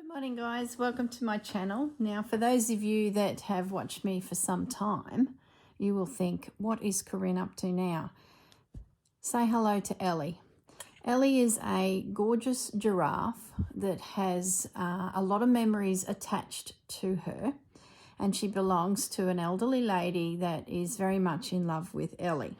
Good morning, guys. Welcome to my channel. Now, for those of you that have watched me for some time, you will think, what is Corrine up to now? Say hello to Elle. Elle is a gorgeous giraffe that has a lot of memories attached to her, and she belongs to an elderly lady that is very much in love with Elle.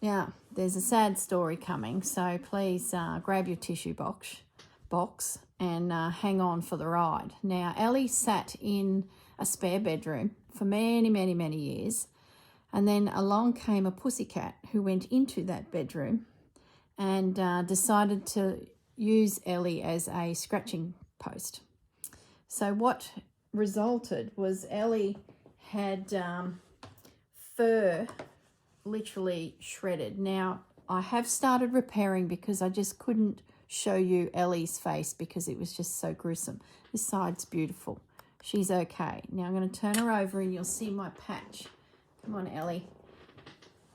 Now, there's a sad story coming, so please grab your tissue box and hang on for the ride. Now, Elle sat in a spare bedroom for many years, and then along came a pussycat who went into that bedroom and decided to use Elle as a scratching post. So what resulted was Elle had fur literally shredded. Now, I have started repairing because I just couldn't show you Ellie's face because it was just so gruesome. This side's beautiful. She's okay. Now I'm going to turn her over and you'll see my patch. Come on, Elle.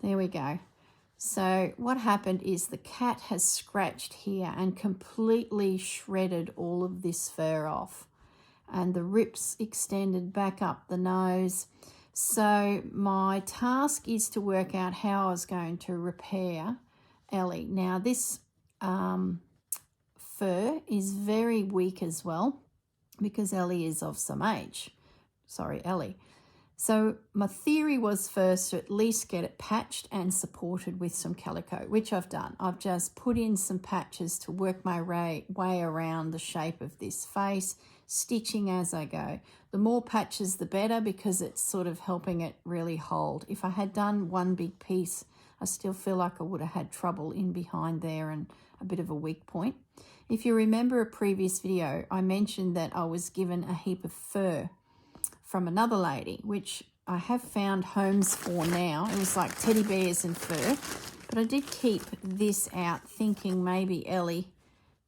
There we go. So what happened is the cat has scratched here and completely shredded all of this fur off. And the rips extended back up the nose. So my task is to work out how I was going to repair Elle. Now this fur is very weak as well because Elle is of some age. Sorry, Elle. So my theory was first to at least get it patched and supported with some calico, which I've done. I've just put in some patches to work my way around the shape of this face, stitching as I go. The more patches, the better, because it's sort of helping it really hold. If I had done one big piece, I still feel like I would have had trouble in behind there and a bit of a weak point. If you remember a previous video, I mentioned that I was given a heap of fur from another lady, which I have found homes for now. It was like teddy bears and fur, but I did keep this out thinking maybe Elle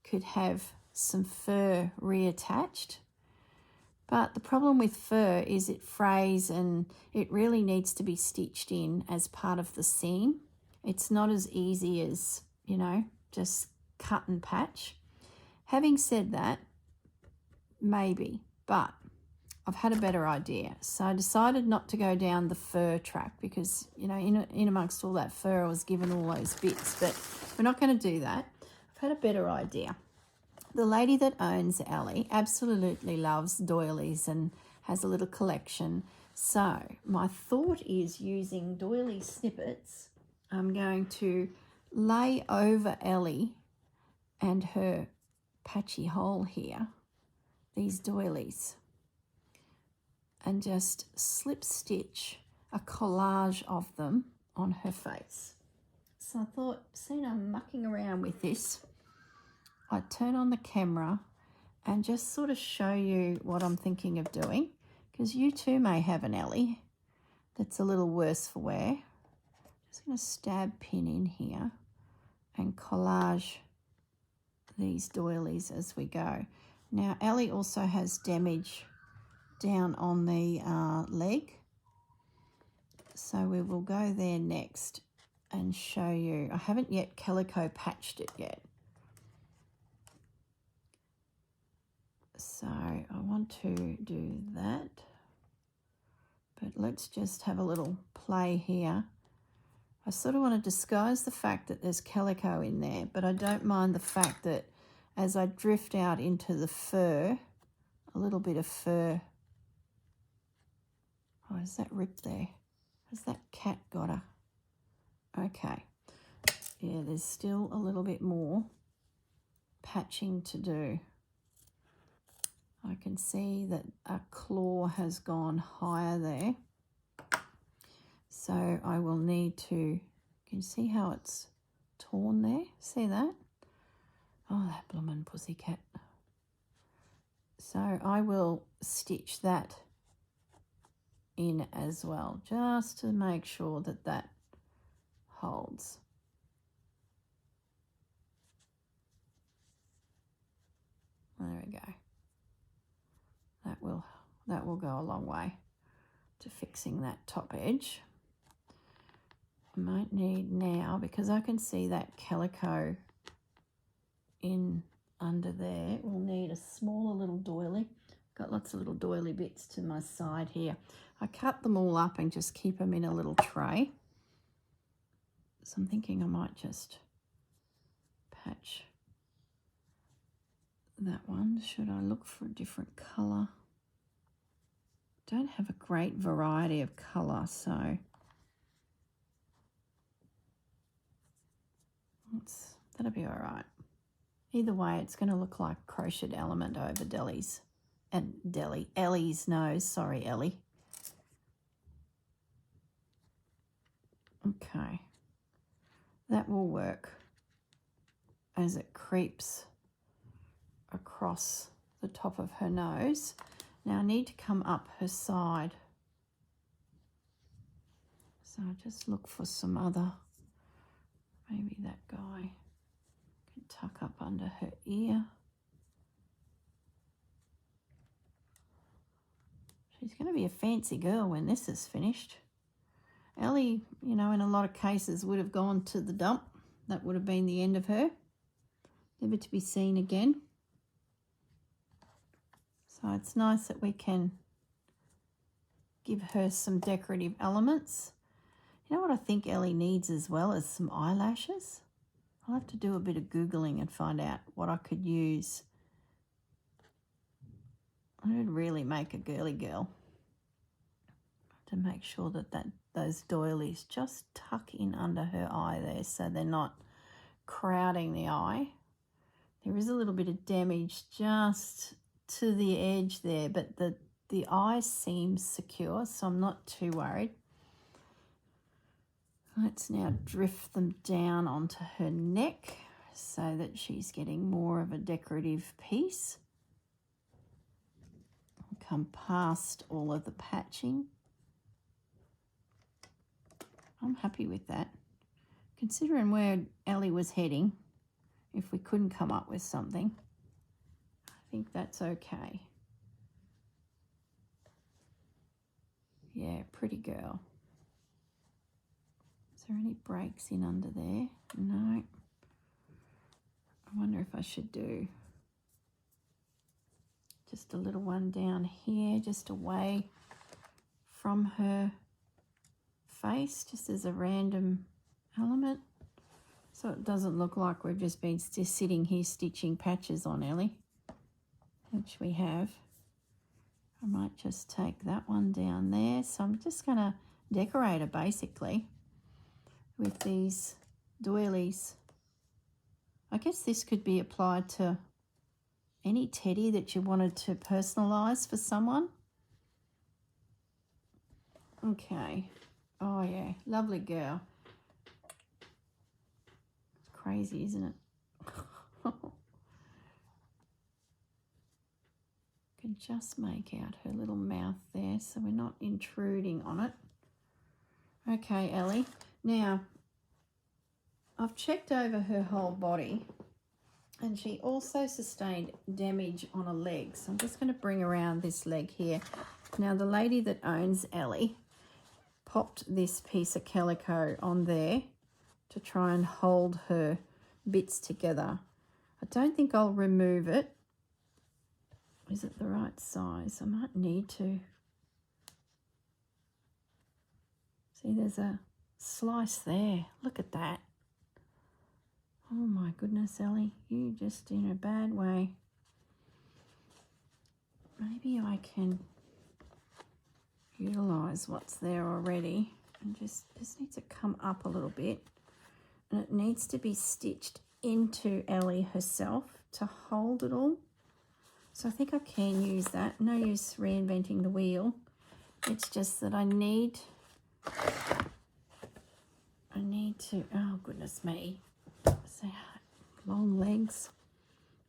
could have some fur reattached. But the problem with fur is it frays and it really needs to be stitched in as part of the seam. It's not as easy as, you know, just cut and patch. Having said that, maybe, but I've had a better idea. So I decided not to go down the fur track because, you know, in amongst all that fur, I was given all those bits, but we're not going to do that. I've had a better idea. The lady that owns Elle absolutely loves doilies and has a little collection. So my thought is using doily snippets. I'm going to lay over Elle and her patchy hole here, these doilies, and just slip stitch a collage of them on her face. So I thought, seeing I'm mucking around with this, I'd turn on the camera and just sort of show you what I'm thinking of doing, because you too may have an Elle that's a little worse for wear. Just going to stab pin in here and collage these doilies as we go. Now, Elle also has damage down on the leg, so we will go there next and show you. I haven't yet calico patched it yet, so I want to do that, but let's just have a little play here. I sort of want to disguise the fact that there's calico in there, but I don't mind the fact that as I drift out into the fur, a little bit of fur. Oh, is that rip there? Has that cat got her? Okay. Yeah, there's still a little bit more patching to do. I can see that a claw has gone higher there. So I will need to, you can see how it's torn there? See that? Oh, that bloomin' pussycat. So I will stitch that in as well, just to make sure that that holds. There we go. That will go a long way to fixing that top edge. I might need now, because I can see that calico in under there. We'll need a smaller little doily. Got lots of little doily bits to my side here. I cut them all up and just keep them in a little tray. So I'm thinking I might just patch that one. Should I look for a different colour? Don't have a great variety of colour, so that'll be all right. Either way, it's going to look like a crocheted element over Ellie's nose. Sorry, Ellie. Okay, that will work as it creeps across the top of her nose. Now I need to come up her side. So I just look for some other, maybe that guy can tuck up under her ear. She's going to be a fancy girl when this is finished. Ellie, you know, in a lot of cases would have gone to the dump. That would have been the end of her. Never to be seen again. So it's nice that we can give her some decorative elements. You know what I think Ellie needs as well is some eyelashes. I'll have to do a bit of Googling and find out what I could use. I would really make a girly girl. To make sure that those doilies just tuck in under her eye there so they're not crowding the eye. There is a little bit of damage just to the edge there, but the eye seems secure, so I'm not too worried. Let's now drift them down onto her neck so that she's getting more of a decorative piece. Come past all of the patching. I'm happy with that. Considering where Ellie was heading, if we couldn't come up with something, I think that's okay. Yeah, pretty girl. Is there any breaks in under there? No. I wonder if I should do just a little one down here, just away from her face, just as a random element, so it doesn't look like we've just been sitting here stitching patches on Ellie, which we have. I might just take that one down there. So I'm just going to decorate her basically with these doilies. I guess this could be applied to any teddy that you wanted to personalise for someone. Okay. Oh yeah, lovely girl. It's crazy, isn't it? Can just make out her little mouth there so we're not intruding on it. Okay, Ellie. Now, I've checked over her whole body and she also sustained damage on a leg. So I'm just going to bring around this leg here. Now, the lady that owns Ellie popped this piece of calico on there to try and hold her bits together. I don't think I'll remove it. Is it the right size? I might need to. See, there's a slice there. Look at that. Oh my goodness, Ellie, you just in a bad way. Maybe I can utilise what's there already and this needs to come up a little bit, and it needs to be stitched into Ellie herself to hold it all. So I think I can use that. No use reinventing the wheel. It's just that I need to, oh goodness me, so long legs.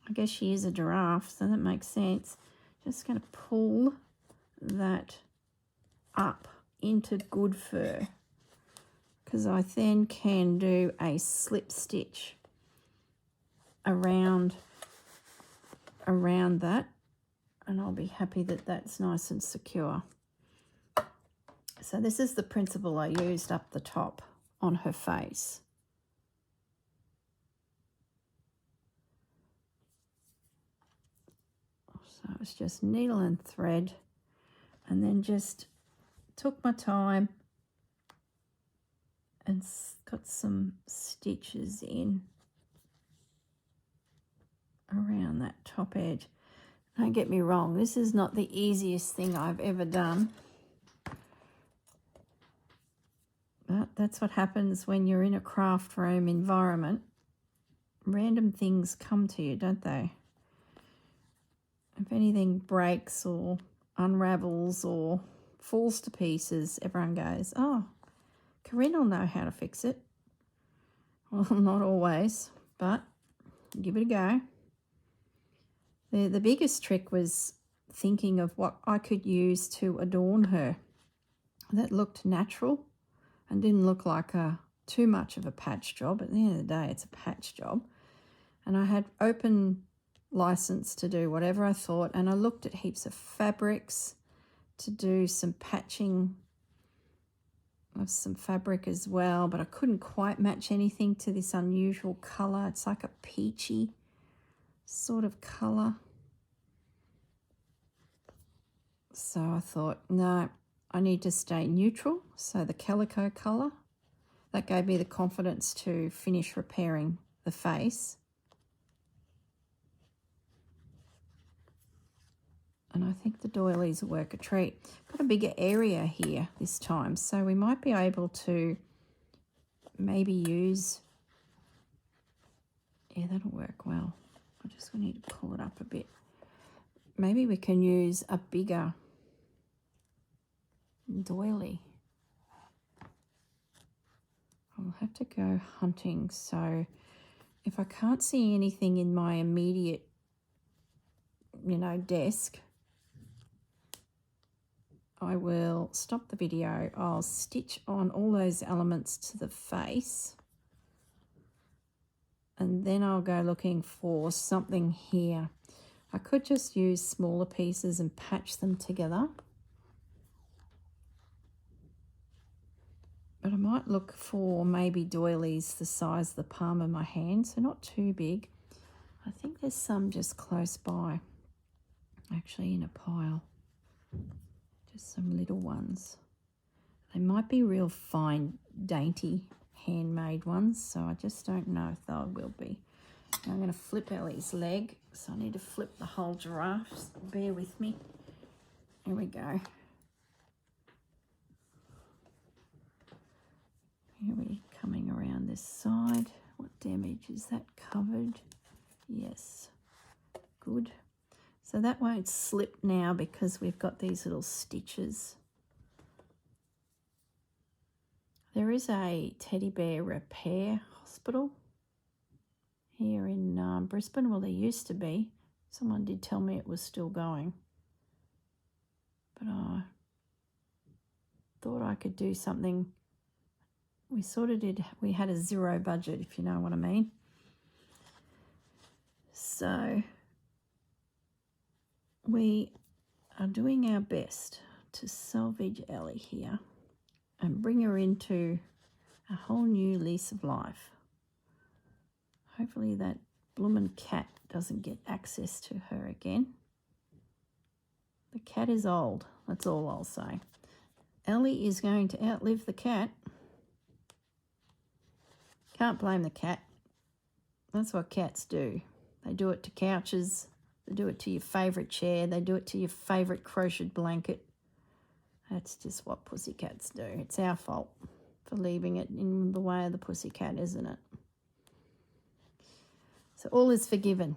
I guess she is a giraffe, so that makes sense. Just going to pull that up into good fur, because I then can do a slip stitch around that, and I'll be happy that that's nice and secure. So this is the principle I used up the top on her face. So it's just needle and thread, and then just took my time and got some stitches in around that top edge. Don't get me wrong, this is not the easiest thing I've ever done. But that's what happens when you're in a craft room environment. Random things come to you, don't they? If anything breaks or unravels or falls to pieces, everyone goes, oh, Corrine will know how to fix it. Well, not always, but give it a go. The biggest trick was thinking of what I could use to adorn her that looked natural and didn't look like too much of a patch job. At the end of the day, it's a patch job. And I had open license to do whatever I thought, and I looked at heaps of fabrics to do some patching of some fabric as well, but I couldn't quite match anything to this unusual colour. It's like a peachy sort of colour. So I thought, no, I need to stay neutral. So the calico colour, that gave me the confidence to finish repairing the face. And I think the doilies will work a treat. Got a bigger area here this time, so we might be able to maybe use, yeah, that'll work well. I just need to pull it up a bit. Maybe we can use a bigger doily. I'll have to go hunting, so if I can't see anything in my immediate, desk, I will stop the video. I'll stitch on all those elements to the face, and then I'll go looking for something here. I could just use smaller pieces and patch them together, but I might look for maybe doilies the size of the palm of my hand, so not too big. I think there's some just close by, actually in a pile. Just some little ones. They might be real fine, dainty, handmade ones, so I just don't know if they will be. Now I'm going to flip Ellie's leg, so I need to flip the whole giraffe. So bear with me. Here we go. Here we're coming around this side. What damage is that covered? Yes, good. So that won't slip now because we've got these little stitches. There is a teddy bear repair hospital here in Brisbane. Well, there used to be. Someone did tell me it was still going. But I thought I could do something. We sort of did. We had a zero budget, if you know what I mean. So we are doing our best to salvage Ellie here and bring her into a whole new lease of life. Hopefully that bloomin' cat doesn't get access to her again. The cat is old, that's all I'll say. Ellie is going to outlive the cat. Can't blame the cat. That's what cats do. They do it to couches. They do it to your favourite chair. They do it to your favourite crocheted blanket. That's just what pussycats do. It's our fault for leaving it in the way of the pussycat, isn't it? So all is forgiven.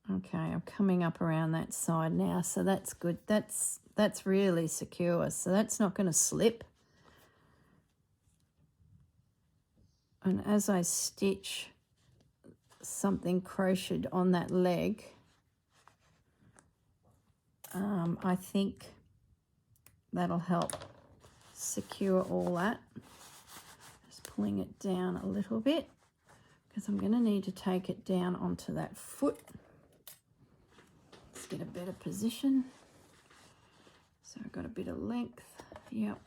Okay, I'm coming up around that side now, so that's good. That's really secure, so that's not going to slip. And as I stitch something crocheted on that leg, I think that'll help secure all that. Just pulling it down a little bit because I'm going to need to take it down onto that foot. Let's get a better position. So I've got a bit of length. Yep.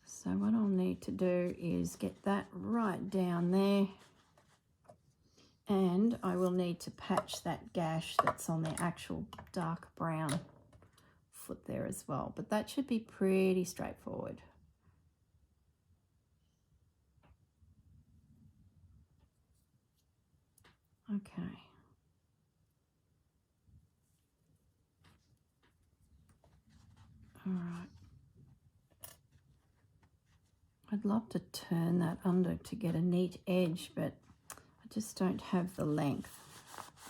So what I'll need to do is get that right down there And I will need to patch that gash that's on the actual dark brown foot there as well. But that should be pretty straightforward. Okay. All right. I'd love to turn that under to get a neat edge, but I just don't have the length.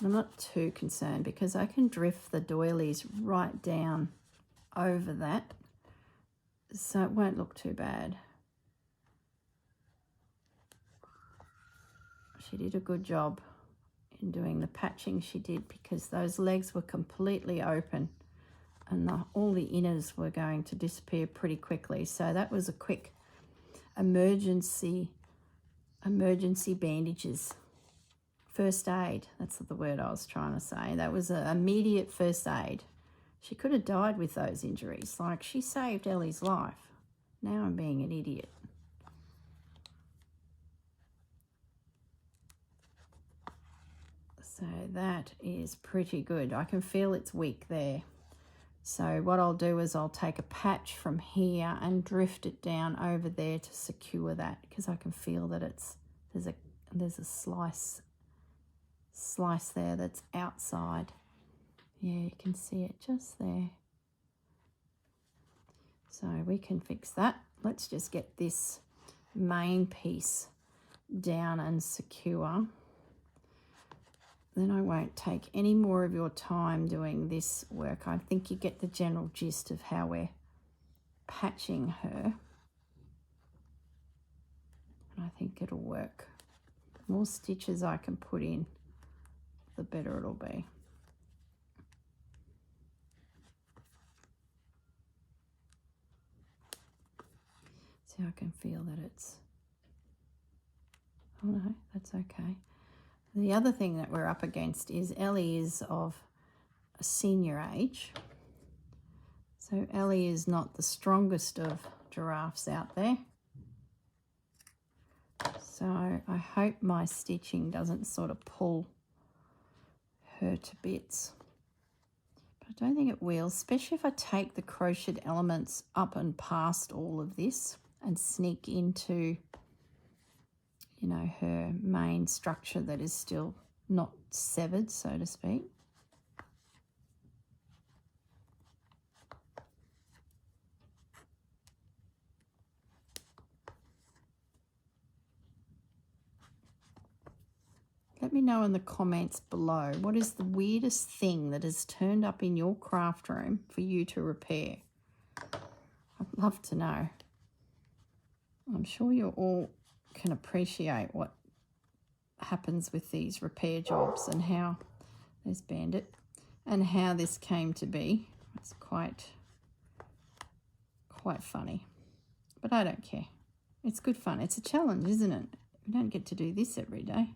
I'm not too concerned because I can drift the doilies right down over that, so it won't look too bad. She did a good job in doing the patching she did, because those legs were completely open and all the inners were going to disappear pretty quickly. So that was a quick emergency bandages. First aid, that's the word I was trying to say. That was an immediate first aid. She could have died with those injuries. Like, she saved Ellie's life. Now I'm being an idiot. So that is pretty good. I can feel it's weak there. So what I'll do is I'll take a patch from here and drift it down over there to secure that, because I can feel that there's a slice there that's outside. Yeah, you can see it just there. So we can fix that. Let's just get this main piece down and secure. Then I won't take any more of your time doing this work. I think you get the general gist of how we're patching her. And I think it'll work. The more stitches I can put in, the better it'll be. See, I can feel that it's... Oh no, that's okay. The other thing that we're up against is Ellie is of a senior age. So Ellie is not the strongest of giraffes out there. So I hope my stitching doesn't sort of pull her to bits. But I don't think it will, especially if I take the crocheted elements up and past all of this and sneak into, you know, her main structure that is still not severed, so to speak. Let me know in the comments below, what is the weirdest thing that has turned up in your craft room for you to repair? I'd love to know. I'm sure you all can appreciate what happens with these repair jobs and how, there's Bandit, and how this came to be. It's quite funny, but I don't care. It's good fun. It's a challenge, isn't it? We don't get to do this every day.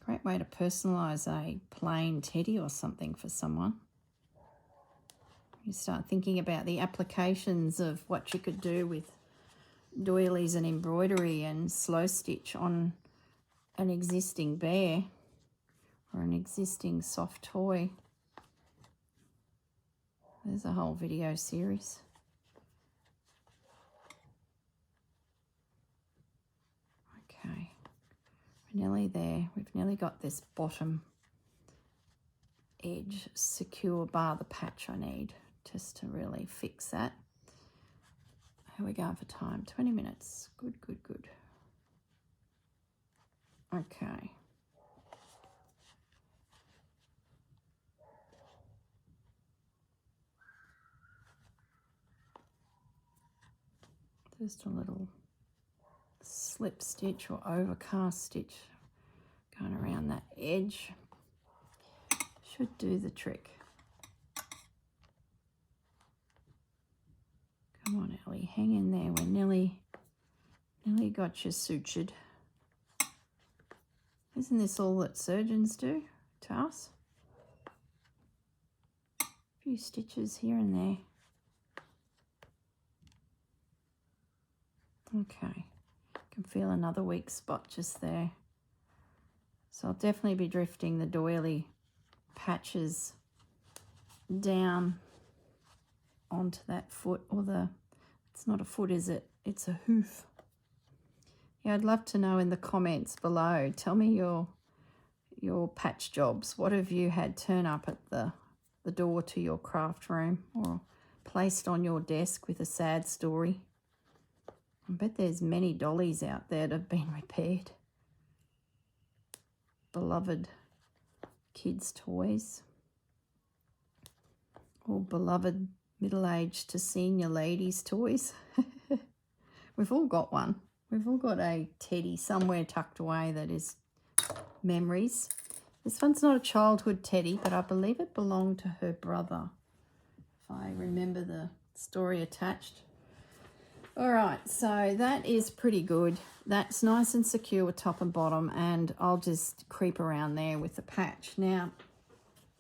Great way to personalise a plain teddy or something for someone. You start thinking about the applications of what you could do with doilies and embroidery and slow stitch on an existing bear or an existing soft toy. There's a whole video series. Okay, we're nearly there. We've nearly got this bottom edge secure, bar the patch I need just to really fix that. How are we going for time? 20 minutes. Good, good, good. Okay. Just a little slip stitch or overcast stitch going around that edge. Should do the trick. Come on, Ellie, hang in there. We're nearly got you sutured. Isn't this all that surgeons do to us? A few stitches here and there. Okay, can feel another weak spot just there. So I'll definitely be drifting the doily patches down onto that foot, or it's not a foot, is it? It's a hoof. Yeah, I'd love to know in the comments below. Tell me your patch jobs. What have you had turn up at the door to your craft room or placed on your desk with a sad story? I bet there's many dollies out there that have been repaired. Beloved kids' toys. Or beloved middle-aged to senior ladies' toys. We've all got one. We've all got a teddy somewhere tucked away that is memories. This one's not a childhood teddy, but I believe it belonged to her brother, if I remember the story attached. All right, so that is pretty good. That's nice and secure with top and bottom, and I'll just creep around there with the patch. Now,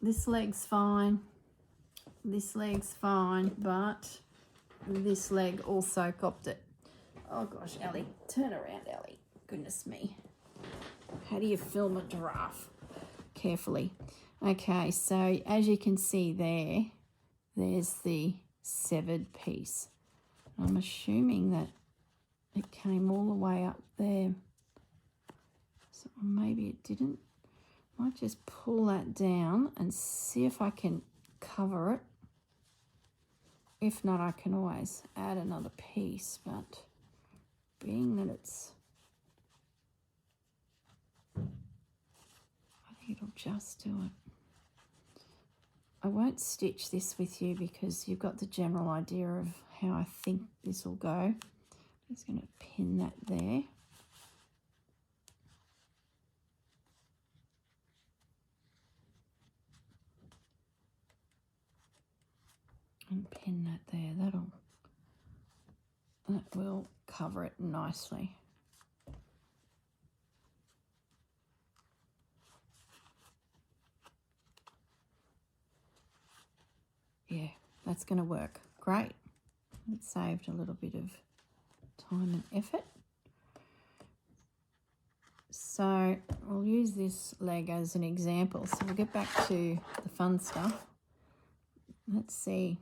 this leg's fine. This leg's fine, but this leg also copped it. Oh gosh, Ellie, turn around, Ellie. Goodness me. How do you film a giraffe? Carefully. Okay, so as you can see there's the severed piece. I'm assuming that it came all the way up there. So maybe it didn't. Might just pull that down and see if I can cover it. If not, I can always add another piece, but being that it's, I think it'll just do it. I won't stitch this with you because you've got the general idea of how I think this will go. I'm just going to pin that there. And pin that there. That will cover it nicely. Yeah, that's going to work. Great. It saved a little bit of time and effort. So we'll use this leg as an example. So we'll get back to the fun stuff. Let's see.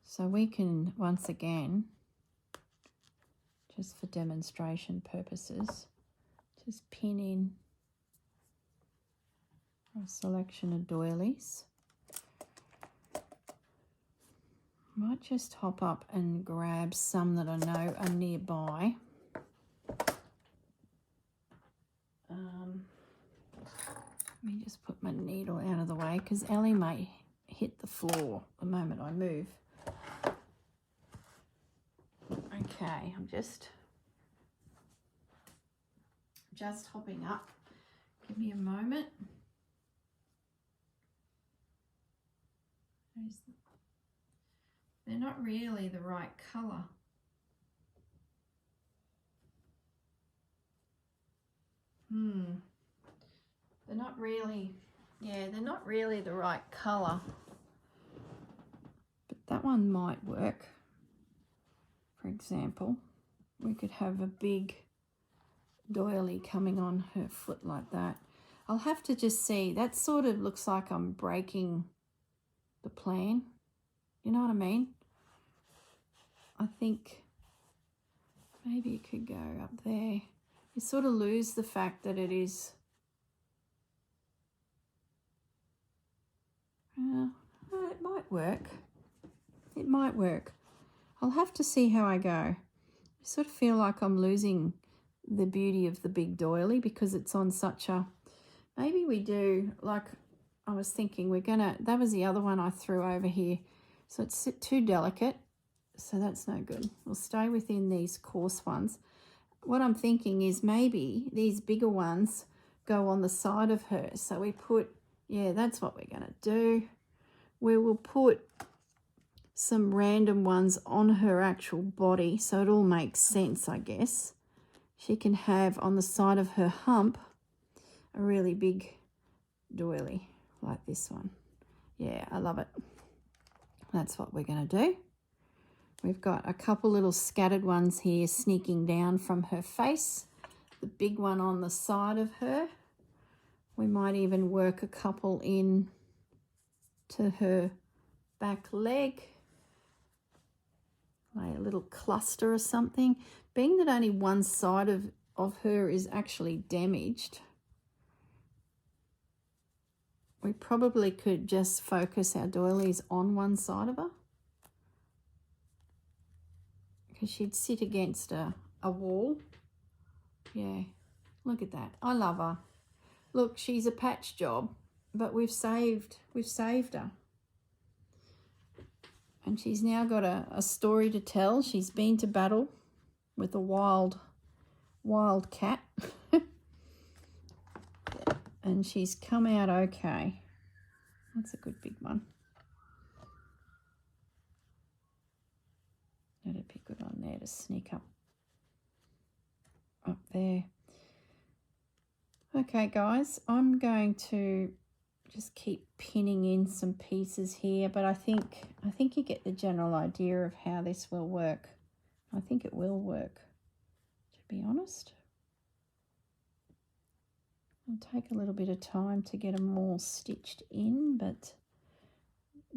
So we can, once again, just for demonstration purposes, just pin in a selection of doilies. Might just hop up and grab some that I know are nearby. Let me just put my needle out of the way because Ellie may hit the floor the moment I move. Okay, I'm just hopping up. Give me a moment. They're not really the right colour. They're not really, they're not really the right colour. But that one might work. For example, we could have a big doily coming on her foot like that. I'll have to just see. That sort of looks like I'm breaking the plan. You know what I mean? I think maybe it could go up there. You sort of lose the fact that it is. It might work. It might work. I'll have to see how I go. I sort of feel like I'm losing the beauty of the big doily because it's on such a, maybe we do, like I was thinking that was the other one I threw over here. So it's too delicate, so that's no good. We'll stay within these coarse ones. What I'm thinking is maybe these bigger ones go on the side of her. So we put, that's what we're going to do. We will put some random ones on her actual body so it all makes sense, I guess. She can have on the side of her hump a really big doily like this one. Yeah, I love it. That's what we're going to do. We've got a couple little scattered ones here sneaking down from her face. The big one on the side of her. We might even work a couple in to her back leg. Like a little cluster or something. Being that only one side of her is actually damaged, we probably could just focus our doilies on one side of her, because she'd sit against a wall. Yeah, look at that. I love her. Look, she's a patch job, but we've saved her. And she's now got a story to tell. She's been to battle with a wild cat. And she's come out okay. That's a good big one. That'd be good on there to sneak up there. Okay, guys, I'm going to just keep pinning in some pieces here, but I think you get the general idea of how this will work. I think it will work, to be honest. It'll take a little bit of time to get them all stitched in, but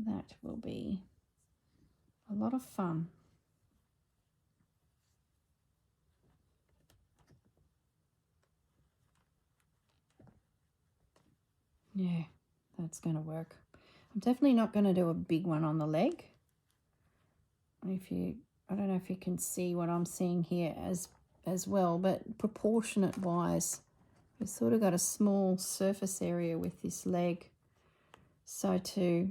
that will be a lot of fun. Yeah, that's going to work. I'm definitely not going to do a big one on the leg. I don't know if you can see what I'm seeing here as well, but proportionate wise, we've sort of got a small surface area with this leg. So to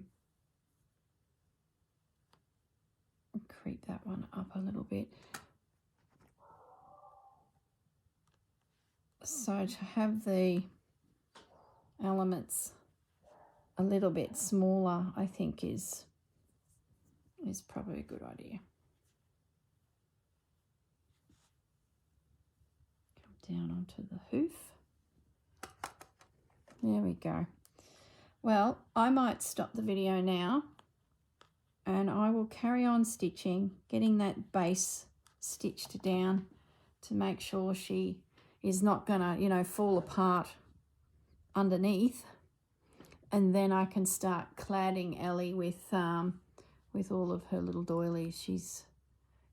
creep that one up a little bit. So to have the elements a little bit smaller, I think is probably a good idea. Come down onto the hoof. There we go. Well, I might stop the video now and I will carry on stitching, getting that base stitched down to make sure she is not gonna, fall apart underneath, and then I can start cladding Ellie with all of her little doilies.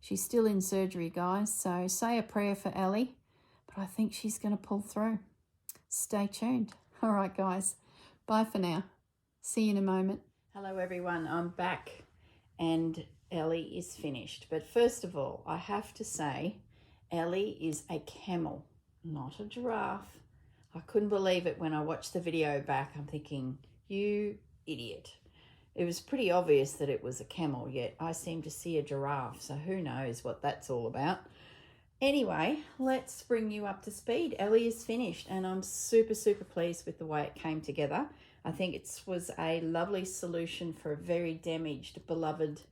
She's still in surgery, guys, so say a prayer for Ellie, but I think she's going to pull through. Stay tuned. All right, guys, bye for now. See you in a moment. Hello everyone, I'm back and Ellie is finished, but first of all I have to say Ellie is a camel, not a giraffe. I couldn't believe it when I watched the video back. I'm thinking, you idiot. It was pretty obvious that it was a camel, yet I seem to see a giraffe, so who knows what that's all about. Anyway, let's bring you up to speed. Ellie is finished and I'm super, super pleased with the way it came together. I think it was a lovely solution for a very damaged, beloved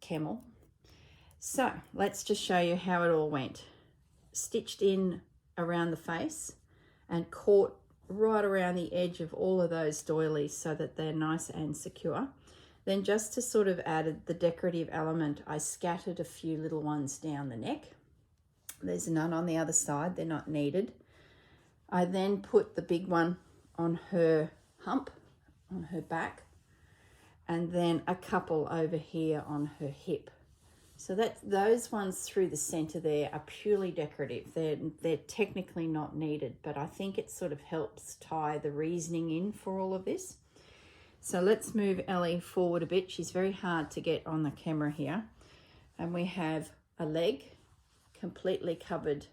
camel. So let's just show you how it all went. Stitched in around the face and caught right around the edge of all of those doilies so that they're nice and secure. Then just to sort of add the decorative element, I scattered a few little ones down the neck. There's none on the other side, they're not needed. I then put the big one on her hump, on her back, and then a couple over here on her hip. So those ones through the center there are purely decorative. They're technically not needed, but I think it sort of helps tie the reasoning in for all of this. So let's move Ellie forward a bit. She's very hard to get on the camera here. And we have a leg completely covered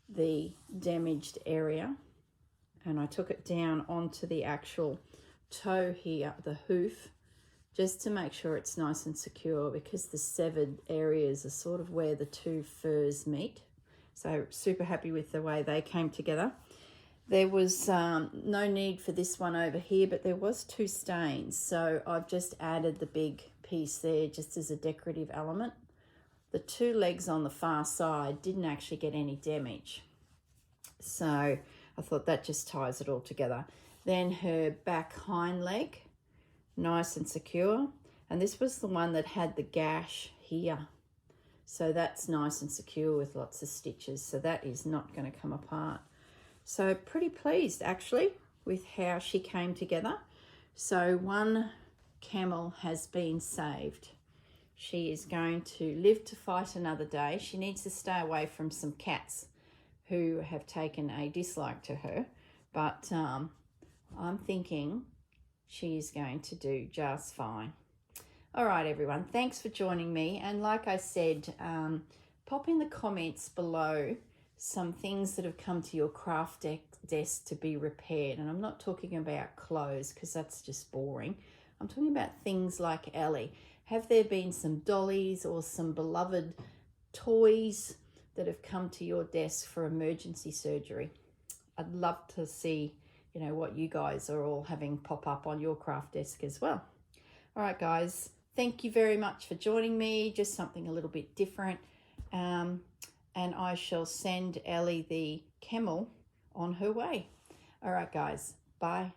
the damaged area. And I took it down onto the actual toe here, the hoof, just to make sure it's nice and secure, because the severed areas are sort of where the two furs meet. So super happy with the way they came together. There was no need for this one over here, but there was two stains. So I've just added the big piece there just as a decorative element. The two legs on the far side didn't actually get any damage. So I thought that just ties it all together. Then her back hind leg, nice and secure. And this was the one that had the gash here. So that's nice and secure with lots of stitches. So that is not going to come apart. So pretty pleased actually with how she came together. So one camel has been saved. She is going to live to fight another day. She needs to stay away from some cats who have taken a dislike to her. But I'm thinking she is going to do just fine. All right, everyone, thanks for joining me. And like I said, pop in the comments below some things that have come to your craft desk to be repaired. And I'm not talking about clothes because that's just boring. I'm talking about things like Elle. Have there been some dollies or some beloved toys that have come to your desk for emergency surgery? I'd love to see, what you guys are all having pop up on your craft desk as well. All right, guys. Thank you very much for joining me. Just something a little bit different. And I shall send Elle the camel on her way. All right, guys. Bye.